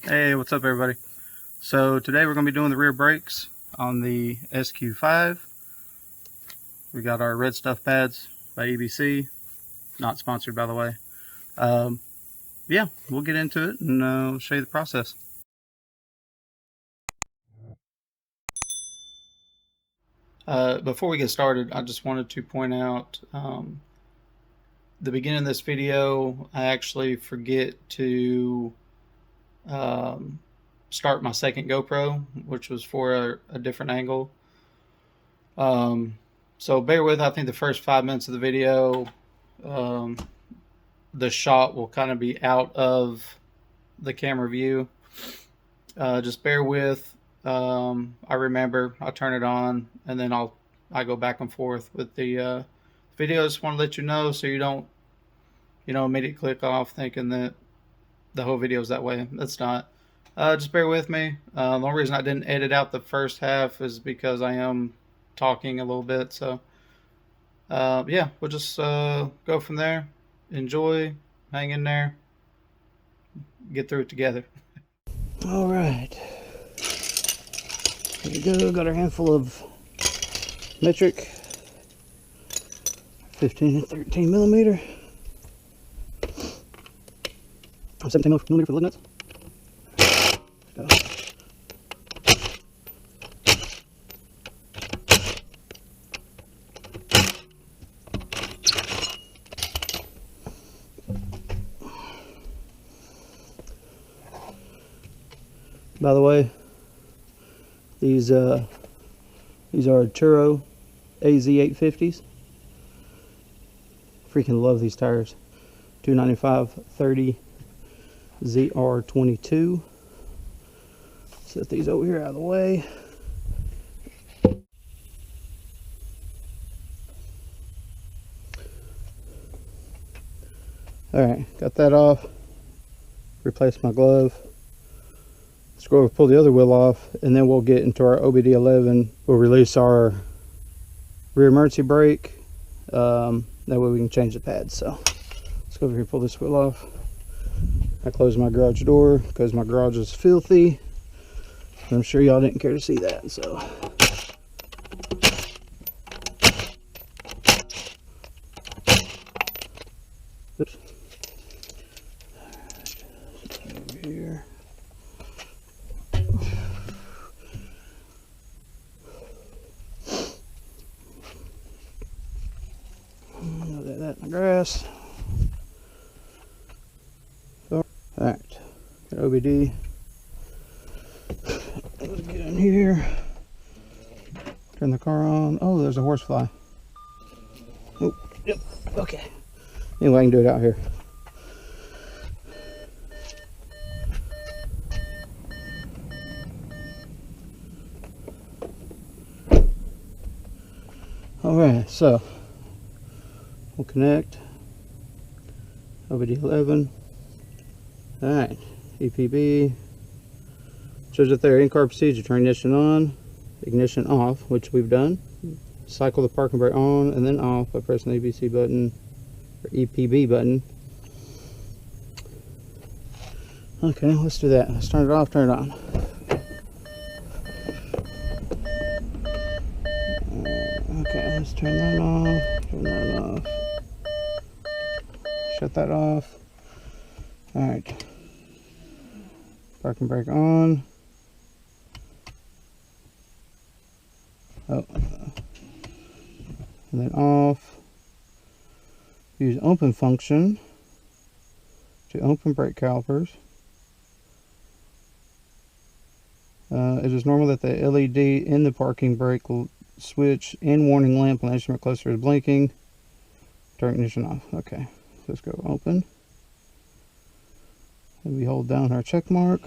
Hey, what's up everybody? So today we're going to be doing the rear brakes on the SQ5. We got our Redstuff pads by EBC, not sponsored by the way. Yeah, we'll get into it and show you the process. Before we get started, I just wanted to point out the beginning of this video, I actually forget to start my second GoPro, which was for a different angle. So bear with, I think the first 5 minutes of the video, the shot will kind of be out of the camera view. Just bear with. I remember, I'll turn it on and then I go back and forth with the video. I just want to let you know so you don't, immediately click off thinking that the whole video is that way. That's not. Just bear with me. The only reason I didn't edit out the first half is because I am talking a little bit. So yeah, we'll just go from there. Enjoy, hang in there, get through it together. All right, here we go. Got our handful of metric 15 and 13 millimeter, 17 millimeter for the lug nuts. Go. By the way, these are Turo AZ850s. Freaking love these tires. 295/30 ZR22. Set these over here out of the way. Alright, got that off. Replace my glove. Let's go over, pull the other wheel off, and then we'll get into our OBD11. We'll release our rear emergency brake. That way we can change the pads. So let's go over here, pull this wheel off. I closed my garage door because my garage is filthy. I'm sure y'all didn't care to see that. So oops. Over here. That in the grass. Alright, got OBD. Let's get in here. Turn the car on. Oh, there's a horsefly. Oh, yep, okay. Anyway, I can do it out here. Alright, so we'll connect ObdEleven. Alright, EPB. Shows it there, in-car procedure. Turn ignition on, ignition off, which we've done. Cycle the parking brake on and then off by pressing the ABC button, or EPB button. Okay, let's do that. Let's turn it off, turn it on. Okay, let's turn that off, turn that off. Shut that off. Alright. Parking brake on. Oh. And then off. Use open function to open brake calipers. It is normal that the LED in the parking brake switch and warning lamp on the instrument cluster is blinking. Turn ignition off. Okay, so let's go open. And we hold down our check mark.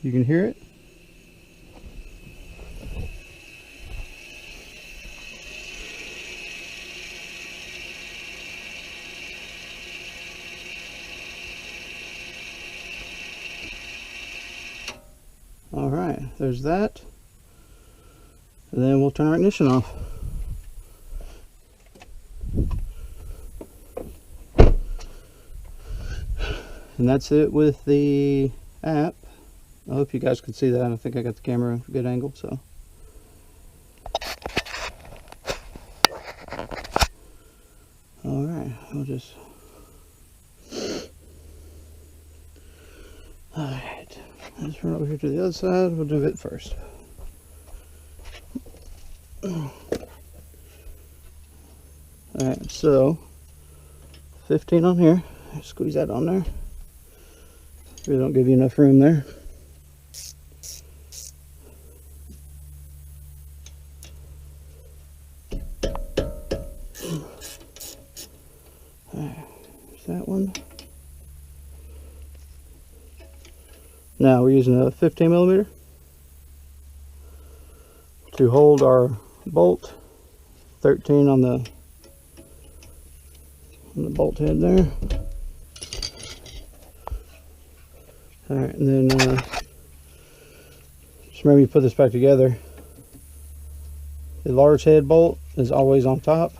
You can hear it. Alright, there's that. And then we'll turn our ignition off. And that's it with the app. I hope you guys could see that. I think I got the camera at a good angle, so. Alright, we'll just... Alright, let's run over here to the other side. We'll do it first. Alright, so 15 on here. Squeeze that on there. Really don't give you enough room there. Alright, there's that one. Now we're using a 15 millimeter to hold our bolt. 13 on the bolt head there. Alright, and then just remember you put this back together. The large head bolt is always on top.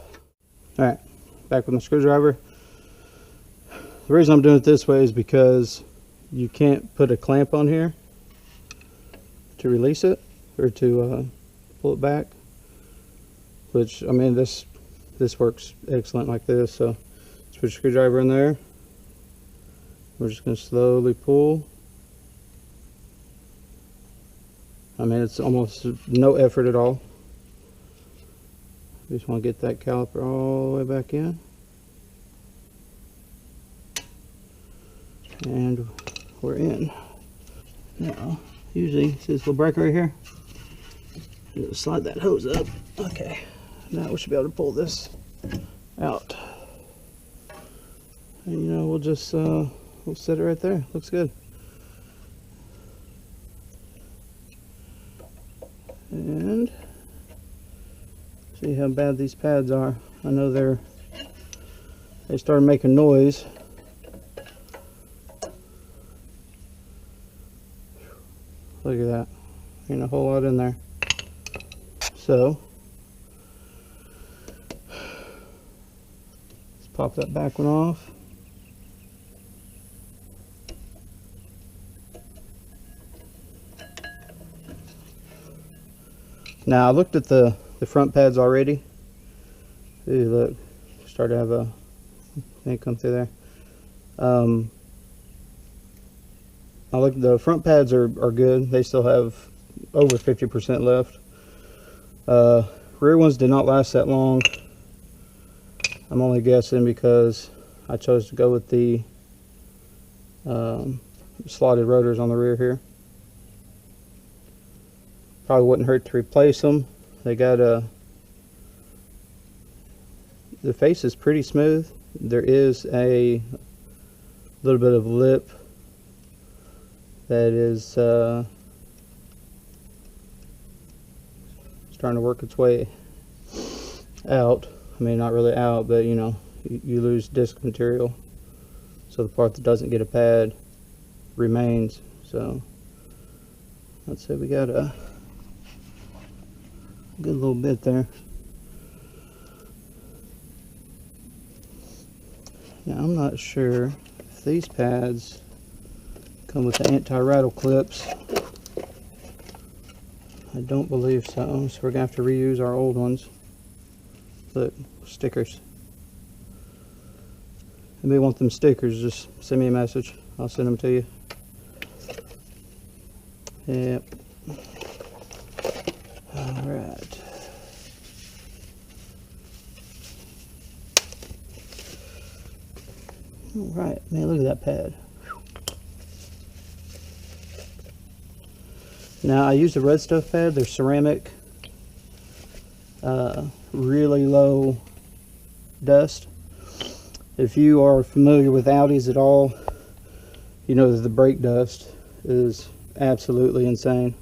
Alright, back with my screwdriver. The reason I'm doing it this way is because you can't put a clamp on here to release it or to pull it back. Which, I mean, this works excellent like this. So let's put a screwdriver in there. We're just going to slowly pull. I mean, it's almost no effort at all. We just want to get that caliper all the way back in. And we're in. Now, usually, see this little breaker right here? You just slide that hose up. Okay. Now we should be able to pull this out. And, you know, we'll just we'll set it right there. Looks good. And see how bad these pads are. I know they started making noise. Look at that. Ain't a whole lot in there. So let's pop that back one off. Now I looked at the front pads already. See, look, start to have a thing come through there. I looked, the front pads are good. They still have over 50% left. Rear ones did not last that long. I'm only guessing because I chose to go with the slotted rotors on the rear here. Probably wouldn't hurt to replace them. They got the face is pretty smooth. There is a little bit of lip that is starting to work its way out. I mean, not really out, but you know, you lose disc material, so the part that doesn't get a pad remains. So let's say we got a good little bit there. Now I'm not sure if these pads come with the anti-rattle clips. I don't believe so, so we're gonna have to reuse our old ones. Look, stickers. If you want them stickers, just send me a message. I'll send them to you. Yep. Alright. Alright, man, look at that pad. Now I use the Redstuff pad. They're ceramic, really low dust. If you are familiar with Audis at all, you know that the brake dust is absolutely insane.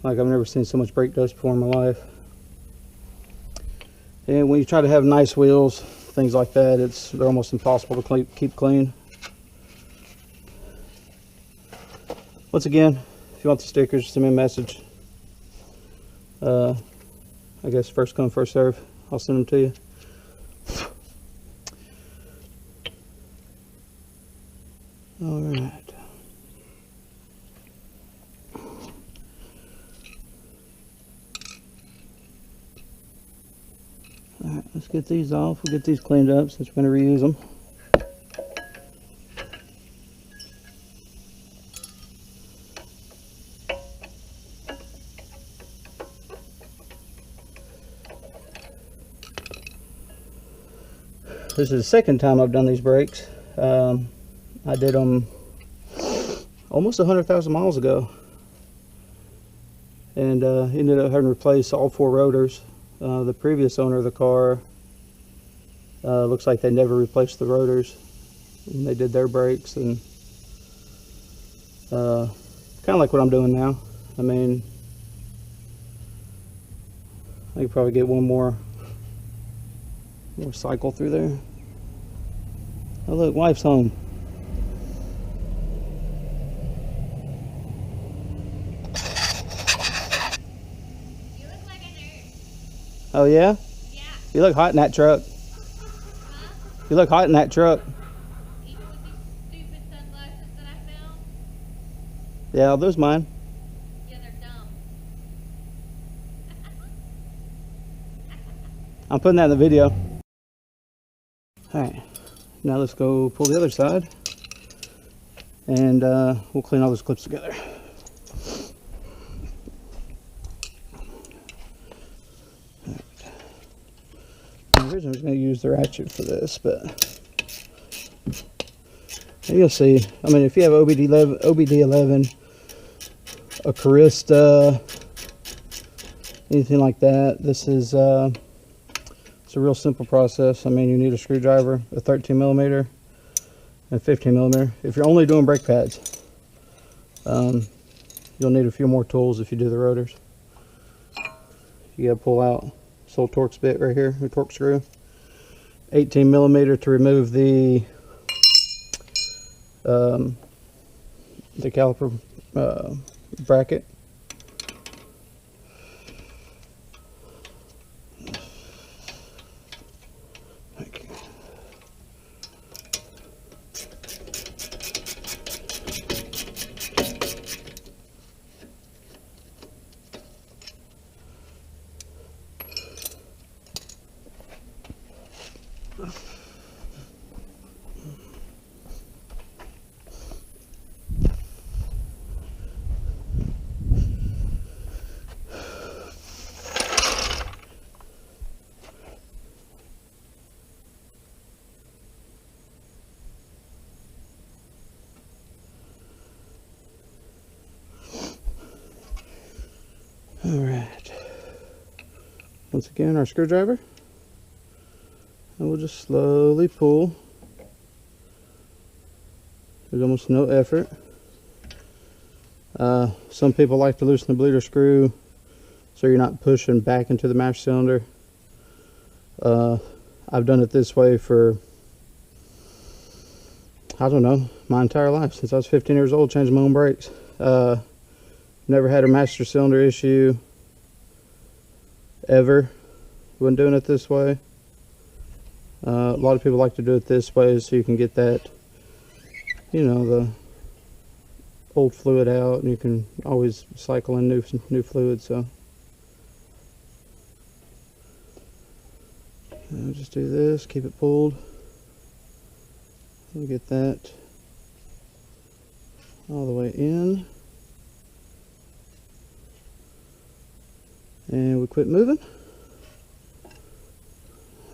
Like, I've never seen so much brake dust before in my life. And when you try to have nice wheels, things like that, they're almost impossible to keep clean. Once again, if you want the stickers, send me a message. I guess first come, first serve. I'll send them to you. Alright. let's get these off. We'll get these cleaned up since we're going to reuse them. This is the second time I've done these brakes. I did them almost 100,000 miles ago, and ended up having to replace all 4 rotors. The previous owner of the car, looks like they never replaced the rotors when they did their brakes, and kind of like what I'm doing now. I mean, I could probably get one more cycle through there. Oh look, wife's home. You look like a nerd. Oh yeah? Yeah. You look hot in that truck. Huh? You look hot in that truck. Even with these stupid sunglasses that I found? Yeah, those mine. Yeah, they're dumb. I'm putting that in the video. Alright, now let's go pull the other side, and we'll clean all those clips together. Originally I was going to use the ratchet for this, but you'll see. I mean, if you have OBD11, a Carista, anything like that, this is it's a real simple process. I mean, you need a screwdriver, a 13mm, and 15mm. If you're only doing brake pads, you'll need a few more tools if you do the rotors. You gotta pull out this little Torx bit right here, the Torx screw. 18mm to remove the caliper bracket. Alright, once again our screwdriver, and we'll just slowly pull. There's almost no effort. Some people like to loosen the bleeder screw so you're not pushing back into the master cylinder. I've done it this way for, I don't know, my entire life, since I was 15 years old, changing my own brakes. Never had a master cylinder issue ever when doing it this way. A lot of people like to do it this way so you can get that, you know, the old fluid out, and you can always cycle in new fluid. So I'll just do this, keep it pulled. We'll get that all the way in. And we quit moving.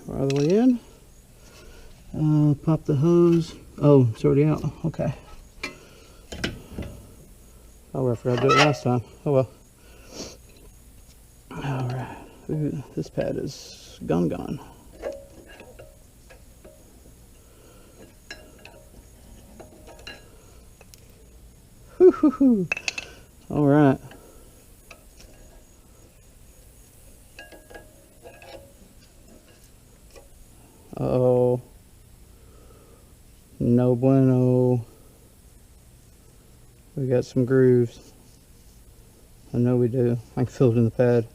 We're all the way in. Pop the hose. Oh, it's already out. Okay. Oh, I forgot to do it last time. Oh well. Alright. This pad is gone. Whoo. Alright. Uh-oh. No bueno. We got some grooves. I know we do. I can feel it in the pad.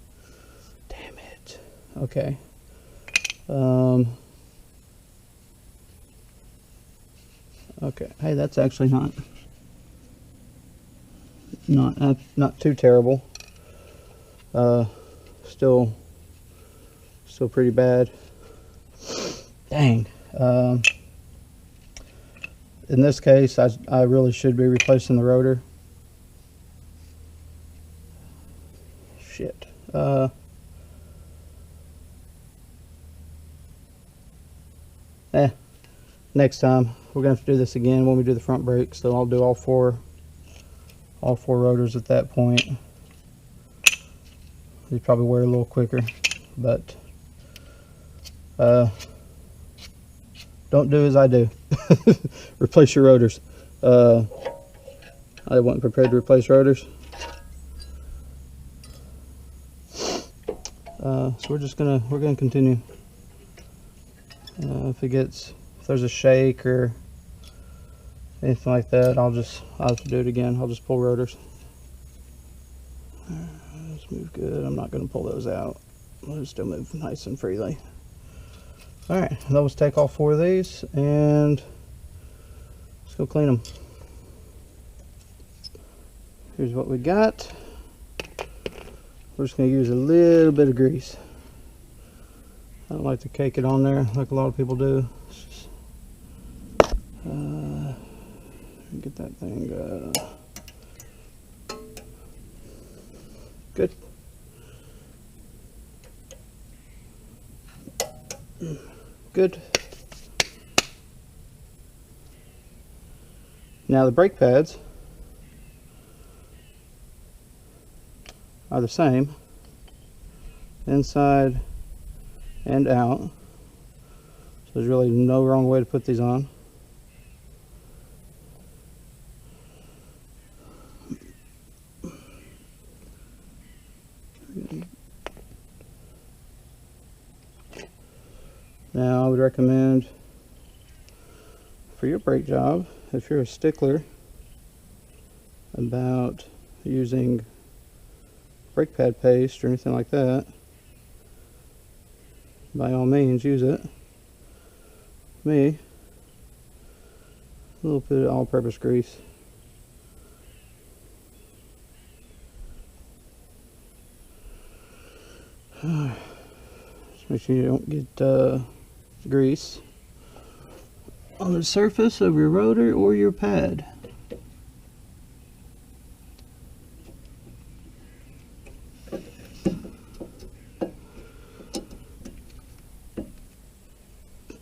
Damn it. Okay. Okay. Hey, that's actually not too terrible. Still pretty bad. Dang. In this case, I really should be replacing the rotor. Shit. Next time we're gonna have to do this again when we do the front brakes. So I'll do all four rotors at that point. They probably wear a little quicker, but don't do as I do. Replace your rotors. I wasn't prepared to replace rotors. So we're gonna continue. If there's a shake or anything like that, I'll have to do it again. I'll just pull rotors. Let's move good. I'm not going to pull those out. I'll just still move nice and freely. All right, let's take all four of these and let's go clean them. Here's what we got. We're just going to use a little bit of grease. I don't like to cake it on there like a lot of people do. Get that thing good. Good. Now the brake pads are the same inside and out, so there's really no wrong way to put these on. Now I would recommend for your brake job, if you're a stickler about using brake pad paste or anything like that, by all means use it. Me, a little bit of all-purpose grease. Just make sure you don't get grease on the surface of your rotor or your pad.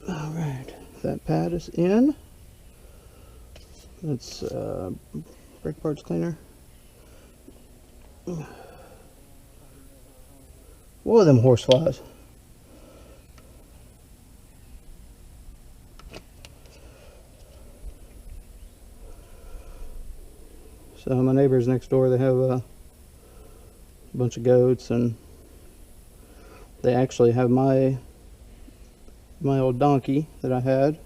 Alright, that pad is in. That's brake parts cleaner. What are them horseflies? So my neighbors next door, they have a bunch of goats, and they actually have my old donkey that I had.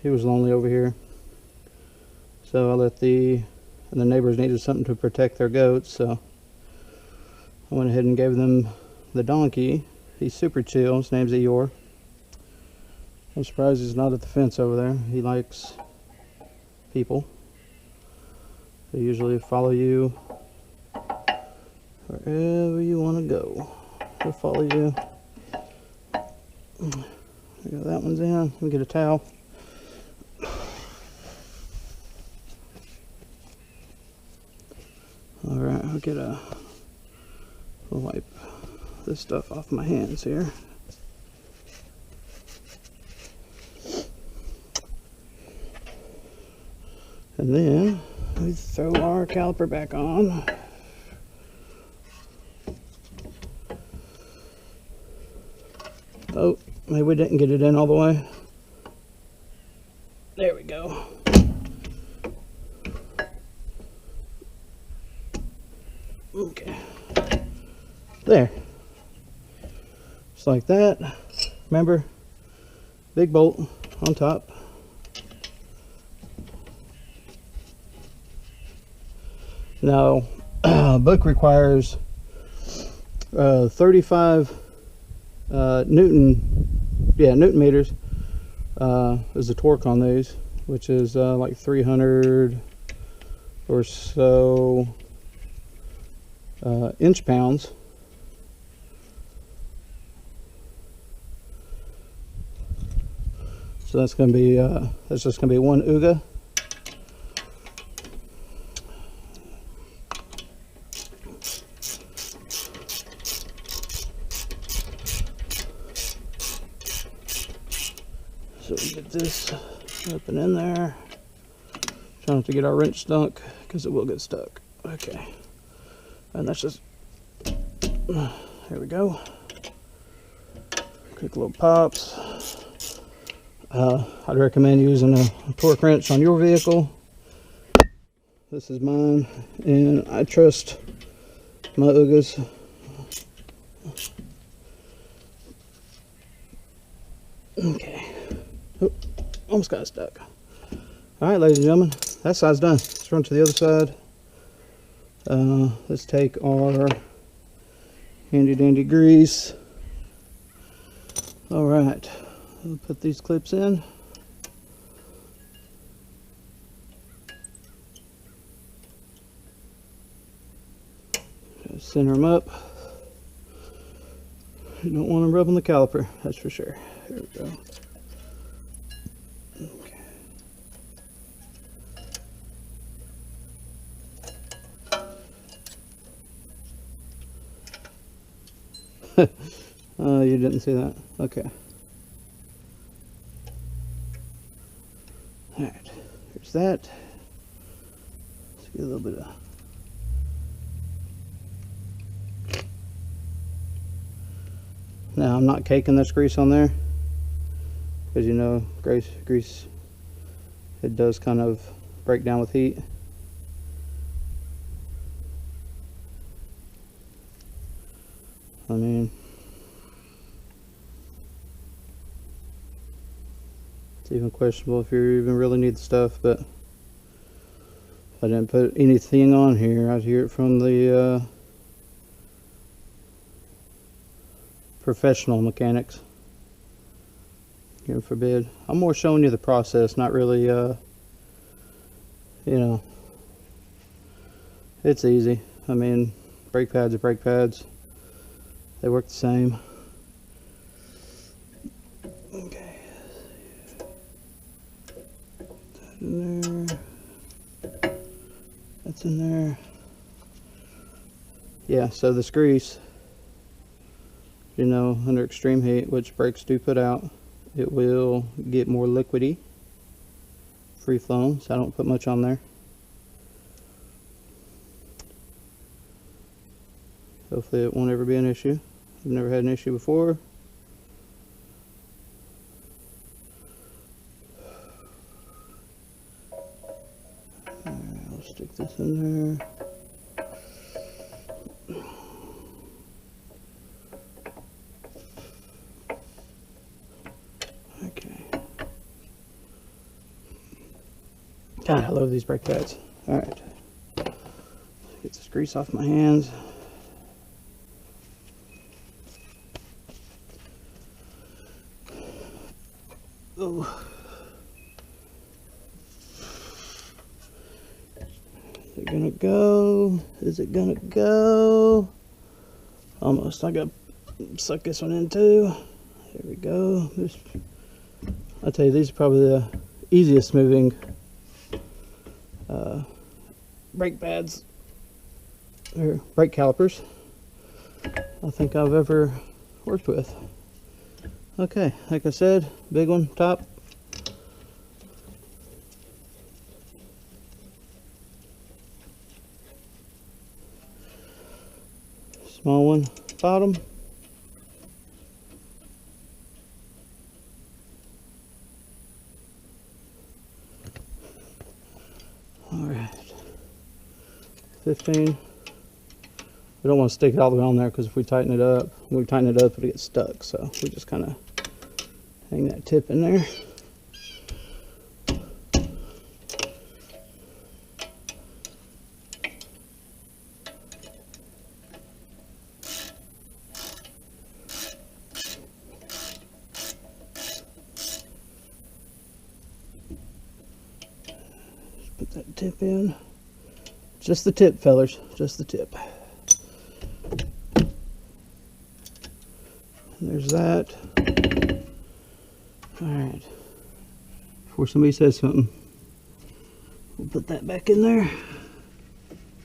He was lonely over here, so and the neighbors needed something to protect their goats, so I went ahead and gave them the donkey. He's super chill. His name's Eeyore. I'm surprised he's not at the fence over there. He likes people. They usually follow you wherever you want to go. They'll follow you. There you go, that one's in. Let me get a towel. Alright, I'll wipe this stuff off my hands here. And then we throw our caliper back on. Oh, maybe we didn't get it in all the way. There we go. Okay. There. Just like that. Remember, big bolt on top. Now, book requires 35 Newton meters is the torque on these, which is like 300 or so inch pounds. So that's going to be that's just going to be one UGA. So we get this up and in there. Trying not to get our wrench stuck because it will get stuck. Okay, and that's just, there we go. Quick little pops. I'd recommend using a torque wrench on your vehicle. This is mine, and I trust my UGAs. Okay. Oh, almost got stuck. Alright, ladies and gentlemen, that side's done. Let's run to the other side. Let's take our handy dandy grease. Alright, we'll put these clips in. Just center them up. You don't want them rubbing the caliper, that's for sure. There we go. You didn't see that? Okay. Alright, here's that. Let's get a little bit of... Now, I'm not caking this grease on there, because you know, grease, it does kind of break down with heat. I mean, it's even questionable if you even really need the stuff, but I didn't put anything on here. I'd hear it from the professional mechanics. God forbid. I'm more showing you the process, not really, you know, it's easy. I mean, brake pads are brake pads. They work the same. Okay. That in there. That's in there. Yeah, so this grease, you know, under extreme heat, which brakes do put out, it will get more liquidy, free flowing, so I don't put much on there. Hopefully it won't ever be an issue. I've never had an issue before. Alright, I'll stick this in there. Okay. God, I love these brake pads. Alright. Get this grease off my hands. Oh. Is it gonna go? Is it gonna go? Almost. I gotta suck this one in too. There we go. I'll tell you, these are probably the easiest moving brake pads or brake calipers I think I've ever worked with. Okay, like I said, big one, top. Small one, bottom. All right, 15. We don't want to stick it all the way on there because if we tighten it up, it'll get stuck. So we just kind of hang that tip in there. Just put that tip in. Just the tip, fellers. Just the tip. There's that. All right, before somebody says something. We'll put that back in there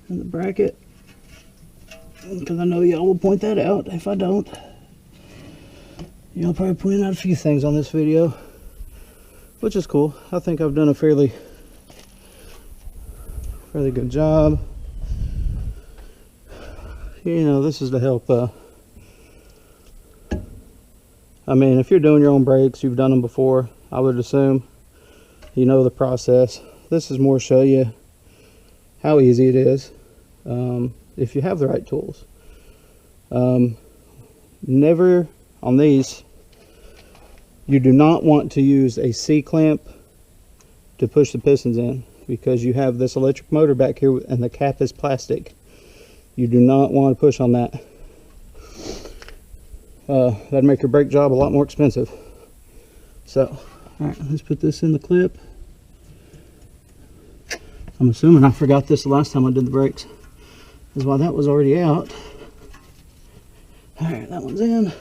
in the bracket, because I know y'all will point that out. If I don't, y'all probably point out a few things on this video, which is cool. I think I've done a fairly good job. You know, this is to help, I mean, if you're doing your own brakes, you've done them before, I would assume. You know the process. This is more show you how easy it is, if you have the right tools. Never, on these, you do not want to use a C-clamp to push the pistons in, because you have this electric motor back here and the cap is plastic. You do not want to push on that. That'd make your brake job a lot more expensive. So, alright, let's put this in the clip. I'm assuming I forgot this the last time I did the brakes. That's why that was already out. Alright, that one's in.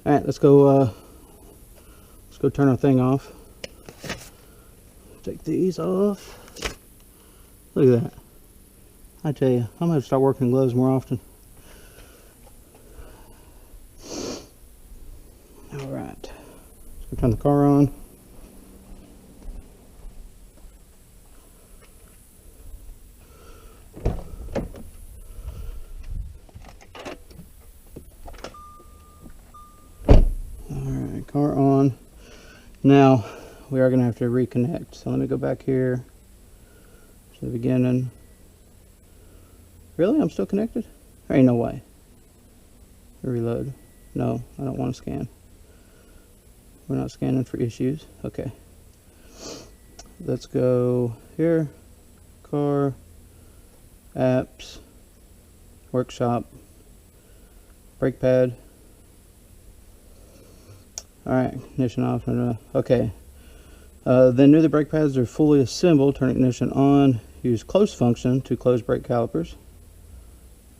Alright, let's go turn our thing off. Take these off. Look at that. I tell you, I'm going to start working gloves more often. Alright. Let's go turn the car on. Alright, car on. Now, we are going to have to reconnect. So let me go back here to the beginning. Really? I'm still connected? There ain't no way. Reload. No, I don't want to scan. We're not scanning for issues. Okay. Let's go here. Car. Apps. Workshop. Brake pad. Alright, ignition off. Okay. Then new the brake pads are fully assembled. Turn ignition on. Use close function to close brake calipers.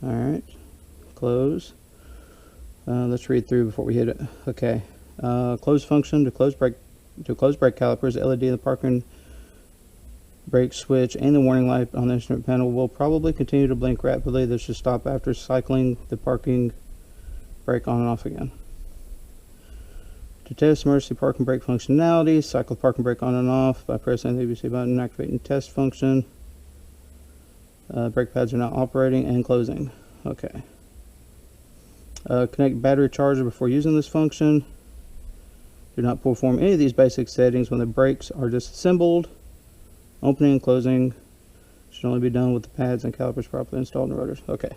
Alright. Close. Let's read through before we hit it. Okay. Close function to close brake calipers. LED in the parking brake switch and the warning light on the instrument panel will probably continue to blink rapidly. This should stop after cycling the parking brake on and off again. To test emergency parking brake functionality, cycle the parking brake on and off by pressing the ABC button and activating test function. Brake pads are now operating and closing. Okay. Connect battery charger before using this function. Do not perform any of these basic settings when the brakes are disassembled. Opening and closing should only be done with the pads and calipers properly installed in the rotors. Okay.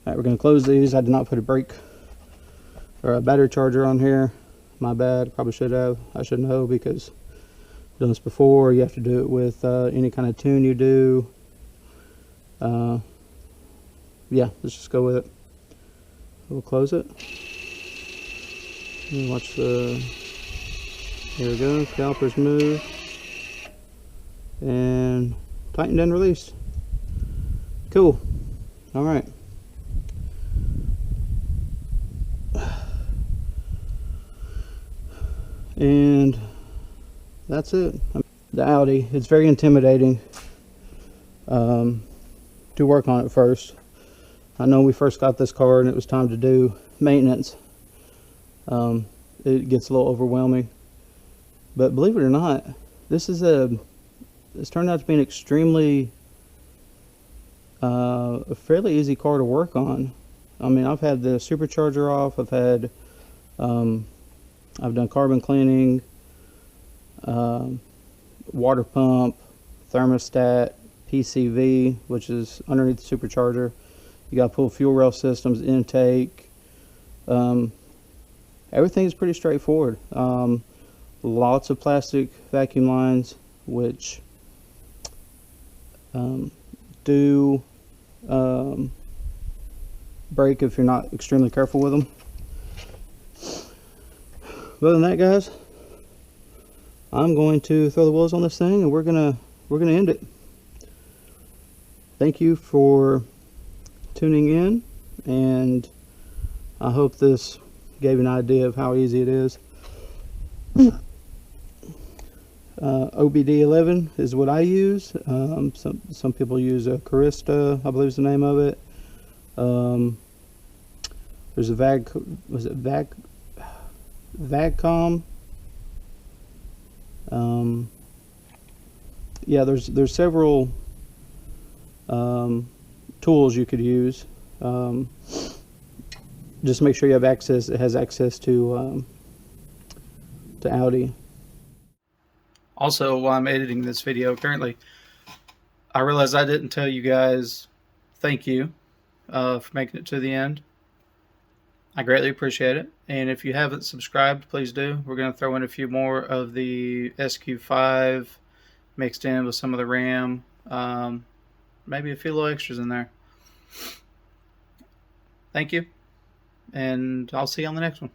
Alright, we're going to close these. I did not put a brake or a battery charger on here. My bad. Probably should have. I should know, because I've done this before. You have to do it with any kind of tune you do. Yeah, let's just go with it. We'll close it. And watch the. There we go. Calipers move. And tightened and released. Cool. All right. And that's it. The Audi, it's very intimidating to work on it first. I know we first got this car and it was time to do maintenance. It gets a little overwhelming, but believe it or not, it's turned out to be an extremely a fairly easy car to work on. I mean, I've had the supercharger off. I've done carbon cleaning, water pump, thermostat, PCV, which is underneath the supercharger. You got to pull fuel rail systems, intake. Everything is pretty straightforward. Lots of plastic vacuum lines, which do break if you're not extremely careful with them. But other than that, guys, I'm going to throw the wheels on this thing and we're gonna end it. Thank you for tuning in. and I hope this gave you an idea of how easy it is. OBD11 is what I use. Some people use a Carista, I believe is the name of it. There's a Vagcom. Yeah, there's several tools you could use. Just make sure you have access. It has access to Audi. Also, while I'm editing this video currently, I realized I didn't tell you guys thank you for making it to the end. I greatly appreciate it. And if you haven't subscribed, please do. We're going to throw in a few more of the SQ5 mixed in with some of the RAM. Maybe a few little extras in there. Thank you. And I'll see you on the next one.